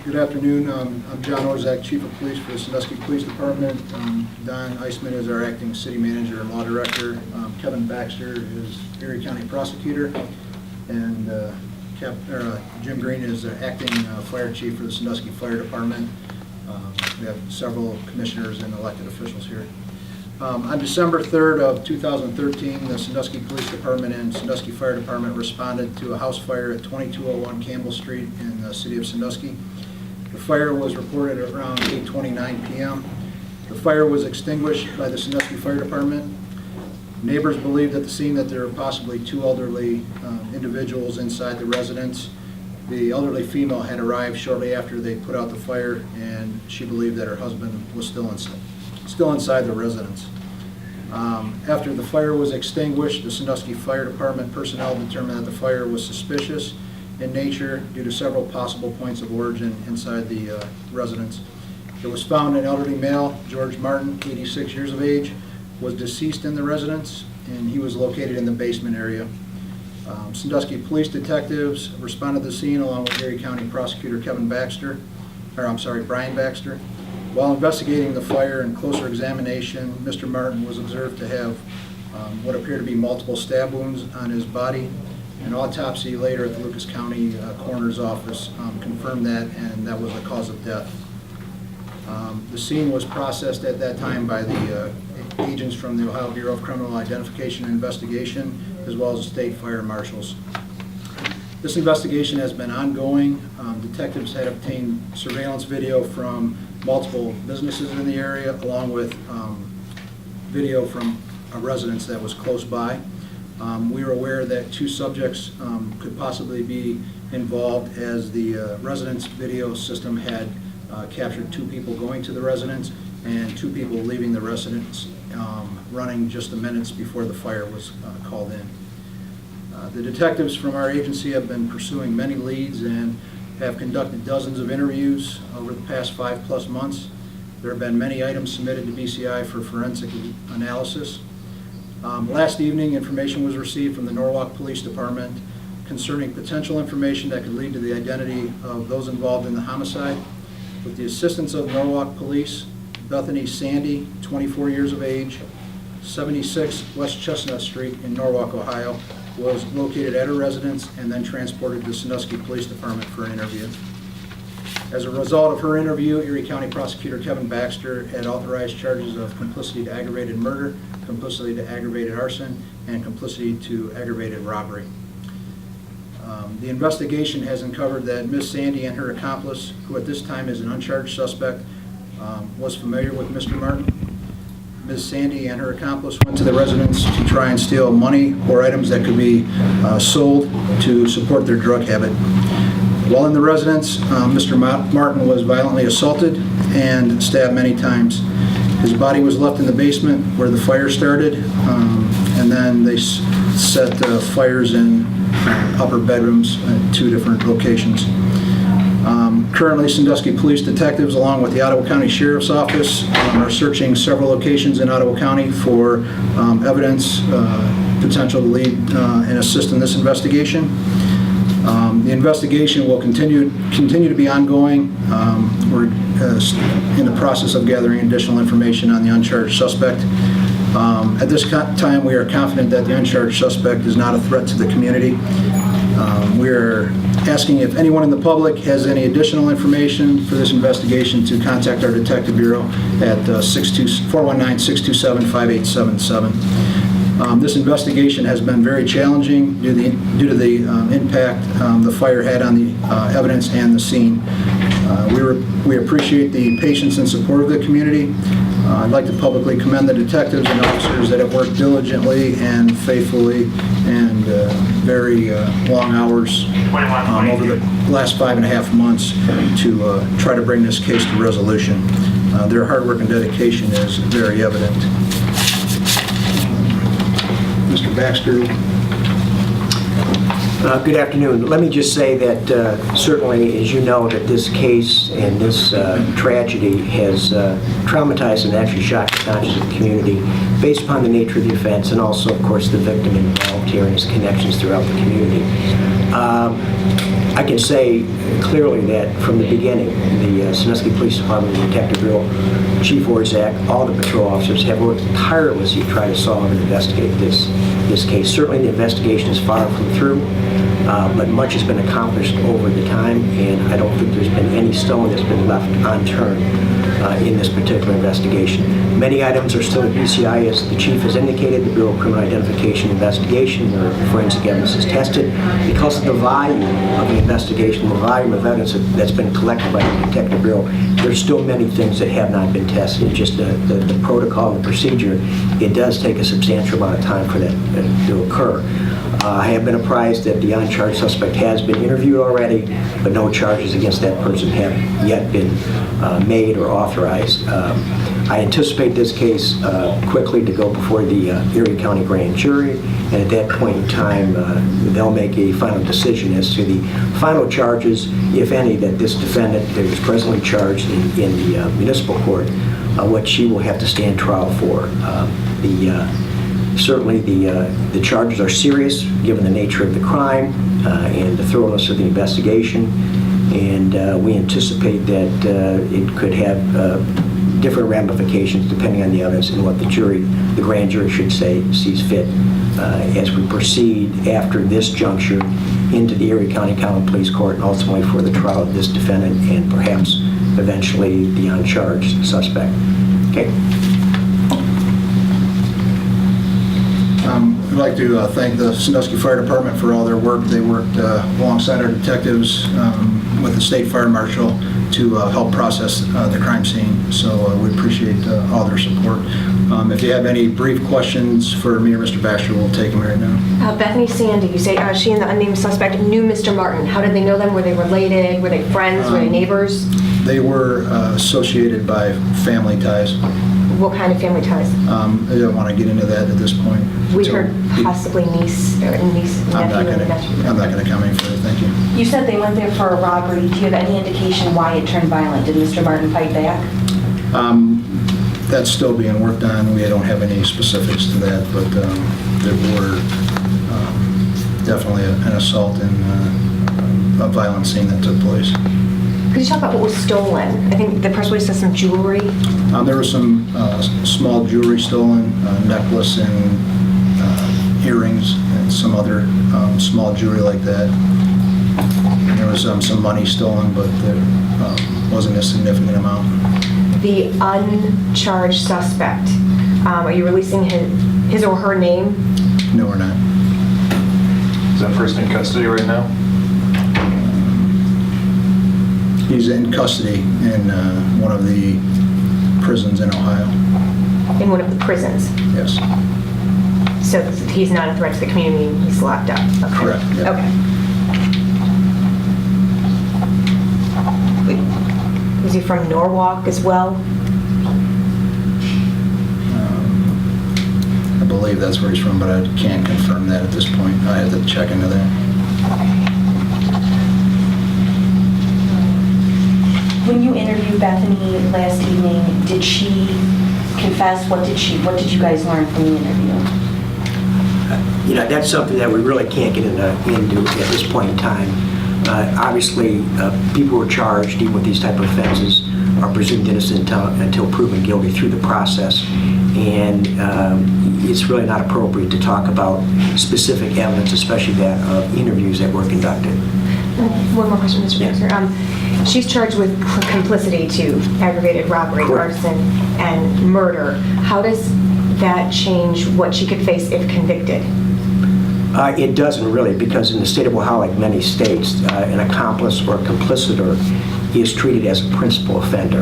Good afternoon. I'm John Orzak, Chief of Police for the Sandusky Police Department. Don Eisman is our Acting City Manager and Law Director. Kevin Baxter is Erie County Prosecutor. And Jim Green is the Acting Fire Chief for the Sandusky Fire Department. We have several commissioners and elected officials here. On December 3rd of 2013, the Sandusky Police Department and Sandusky Fire Department responded to a house fire at 2201 Campbell Street in the city of Sandusky. The fire was reported at around 8:29 p.m. The fire was extinguished by the Sandusky Fire Department. Neighbors believed at the scene that there were possibly two elderly individuals inside the residence. The elderly female had arrived shortly after they put out the fire, and she believed that her husband was still inside the residence. After the fire was extinguished, the Sandusky Fire Department personnel determined that the fire was suspicious in nature due to several possible points of origin inside the residence. It was found an elderly male, George Martin, 86 years of age, was deceased in the residence, and he was located in the basement area. Sandusky police detectives responded to the scene along with Erie County Prosecutor Brian Baxter. While investigating the fire and closer examination, Mr. Martin was observed to have what appeared to be multiple stab wounds on his body. An autopsy later at the Lucas County Coroner's Office confirmed that, and that was the cause of death. The scene was processed at that time by the agents from the Ohio Bureau of Criminal Identification and Investigation, as well as the state fire marshals. This investigation has been ongoing. Detectives had obtained surveillance video from multiple businesses in the area, along with video from a residence that was close by. We were aware that two subjects could possibly be involved, as the residence video system had captured two people going to the residence and two people leaving the residence, running just the minutes before the fire was called in. The detectives from our agency have been pursuing many leads and have conducted dozens of interviews over the past 5+ months. There have been many items submitted to BCI for forensic analysis. Last evening, information was received from the Norwalk Police Department concerning potential information that could lead to the identity of those involved in the homicide. With the assistance of Norwalk Police, Bethany Sandy, 24 years of age, 76 West Chestnut Street in Norwalk, Ohio, was located at her residence and then transported to the Sandusky Police Department for an interview. As a result of her interview, Erie County Prosecutor Kevin Baxter had authorized charges of complicity to aggravated murder, complicity to aggravated arson, and complicity to aggravated robbery. The investigation has uncovered that Ms. Sandy and her accomplice, who at this time is an uncharged suspect, was familiar with Mr. Martin. Ms. Sandy and her accomplice went to the residence to try and steal money or items that could be sold to support their drug habit. While in the residence, Mr. Martin was violently assaulted and stabbed many times. His body was left in the basement where the fire started, and then they set fires in upper bedrooms at two different locations. Currently, Sandusky police detectives, along with the Ottawa County Sheriff's Office, are searching several locations in Ottawa County for evidence potential to lead and assist in this investigation. The investigation will continue to be ongoing. We're in the process of gathering additional information on the uncharged suspect. At this time, we are confident that the uncharged suspect is not a threat to the community. We are asking if anyone in the public has any additional information for this investigation to contact our Detective Bureau at 419-627-5877. This investigation has been very challenging due to the impact the fire had on the evidence and the scene. We appreciate the patience and support of the community. I'd like to publicly commend the detectives and officers that have worked diligently and faithfully and very long hours over the last 5.5 months to try to bring this case to resolution. Their hard work and dedication is very evident. Mr. Baxter. Good afternoon. Let me just say that certainly, as you know, that this case and this tragedy has traumatized and actually shocked the conscience of the community based upon the nature of the offense and also, of course, the victim involved here and his connections throughout the community. I can say clearly that from the beginning, the Sandusky Police Department, Detective Bureau, Chief Orzak, all the patrol officers have worked tirelessly to try to solve and investigate this case. Certainly the investigation is far from through, but much has been accomplished over the time, and I don't think there's been any stone that's been left unturned in this particular investigation. Many items are still at BCI, as the Chief has indicated. The Bureau of Criminal Identification investigation, where forensic evidence is tested. Because of the volume of the investigation, the volume of evidence that's been collected by the Detective Bureau, there's still many things that have not been tested. Just the protocol and the procedure, it does take a substantial amount of time for that to occur. I have been apprised that the uncharged suspect has been interviewed already, but no charges against that person have yet been made or authorized. I anticipate this case quickly to go before the Erie County Grand Jury, and at that point in time, they'll make a final decision as to the final charges, if any, that this defendant that is presently charged in the municipal court, what she will have to stand trial for. Certainly the charges are serious given the nature of the crime and the thoroughness of the investigation, and we anticipate that it could have different ramifications depending on the evidence and what the grand jury should say sees fit as we proceed after this juncture into the Erie County Common Police Court and ultimately for the trial of this defendant and perhaps eventually the uncharged suspect. Okay. I'd like to thank the Sandusky Fire Department for all their work. They worked alongside our detectives with the State Fire Marshal to help process the crime scene. So we appreciate all their support. If you have any brief questions for me or Mr. Baxter, we'll take them right now. Bethany Sandy, you say she and the unnamed suspect knew Mr. Martin. How did they know them? Were they related? Were they friends? Were they neighbors? They were associated by family ties. What kind of family ties? I don't want to get into that at this point. We heard possibly niece, nephew. I'm not going to comment further. Thank you. You said they went there for a robbery. Do you have any indication why it turned violent? Did Mr. Martin fight back? That's still being worked on. We don't have any specifics to that, but there were definitely an assault and a violent scene that took place. Could you talk about what was stolen? I think the press release says some jewelry. There was some small jewelry stolen, necklace and earrings and some other small jewelry like that. And there was some money stolen, but there wasn't a significant amount. The uncharged suspect, are you releasing his or her name? No, we're not. Is that person in custody right now? He's in custody in one of the prisons in Ohio. In one of the prisons? Yes. So he's not a threat to the community, he's locked up? Okay. Correct, yeah. Okay. Was he from Norwalk as well? I believe that's where he's from, but I can't confirm that at this point. I have to check into that. When you interviewed Bethany last evening, did she confess? What did you guys learn from the interview? That's something that we really can't get into at this point in time. Obviously, people who are charged, even with these type of offenses, are presumed innocent until proven guilty through the process. And it's really not appropriate to talk about specific evidence, especially that of interviews that were conducted. One more question, Mr. Baxter. She's charged with complicity to aggravated robbery, Correct. arson, and murder. How does that change what she could face if convicted? It doesn't really, because in the state of Ohio, like many states, an accomplice or a compliciter is treated as a principal offender.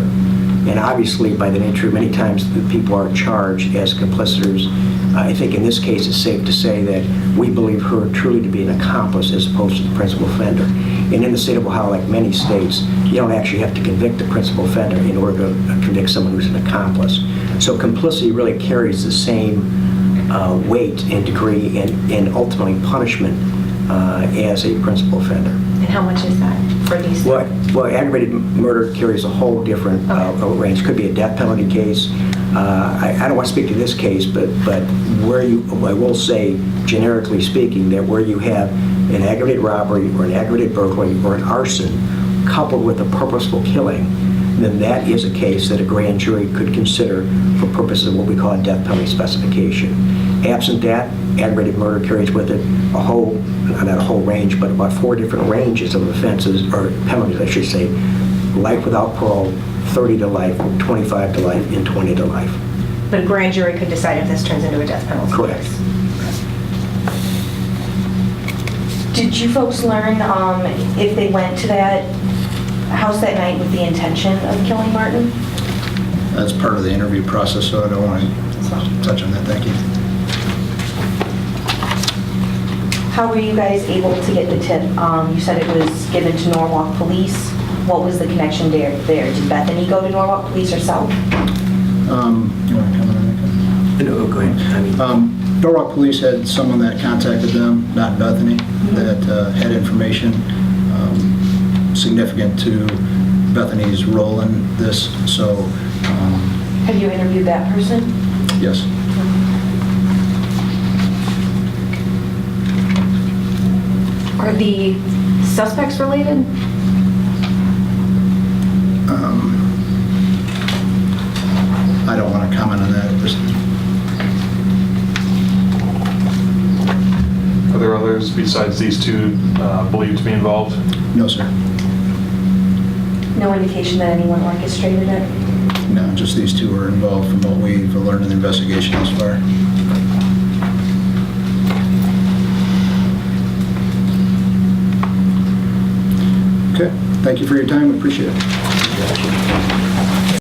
And obviously, by the nature, many times the people are charged as complicitors. I think in this case, it's safe to say that we believe her truly to be an accomplice as opposed to the principal offender. And in the state of Ohio, like many states, you don't actually have to convict the principal offender in order to convict someone who's an accomplice. So complicity really carries the same weight and degree and ultimately punishment as a principal offender. And how much is that for these? Well, aggravated murder carries a whole different range. Could be a death penalty case. I don't want to speak to this case, but where I will say, generically speaking, that where you have an aggravated robbery or an aggravated burglary or an arson coupled with a purposeful killing, then that is a case that a grand jury could consider for purposes of what we call a death penalty specification. Absent that, aggravated murder carries with it a whole, not a whole range, but about 4 different ranges of offenses, or penalties, I should say. Life without parole, 30 to life, 25 to life, and 20 to life. But a grand jury could decide if this turns into a death penalty. Correct. Did you folks learn if they went to that house that night with the intention of killing Martin? That's part of the interview process, so I don't want to touch on that. Thank you. How were you guys able to get the tip? You said it was given to Norwalk Police. What was the connection there? Did Bethany go to Norwalk Police herself? You want to comment on that? No, go ahead. Norwalk Police had someone that contacted them, not Bethany, that had information significant to Bethany's role in this. So, Have you interviewed that person? yes. Are the suspects related? I don't want to comment on that at this time. Are there others besides these two believed to be involved? No, sir. No indication that anyone orchestrated it? No, just these two are involved from what we've learned in the investigation thus far. Okay, thank you for your time, appreciate it.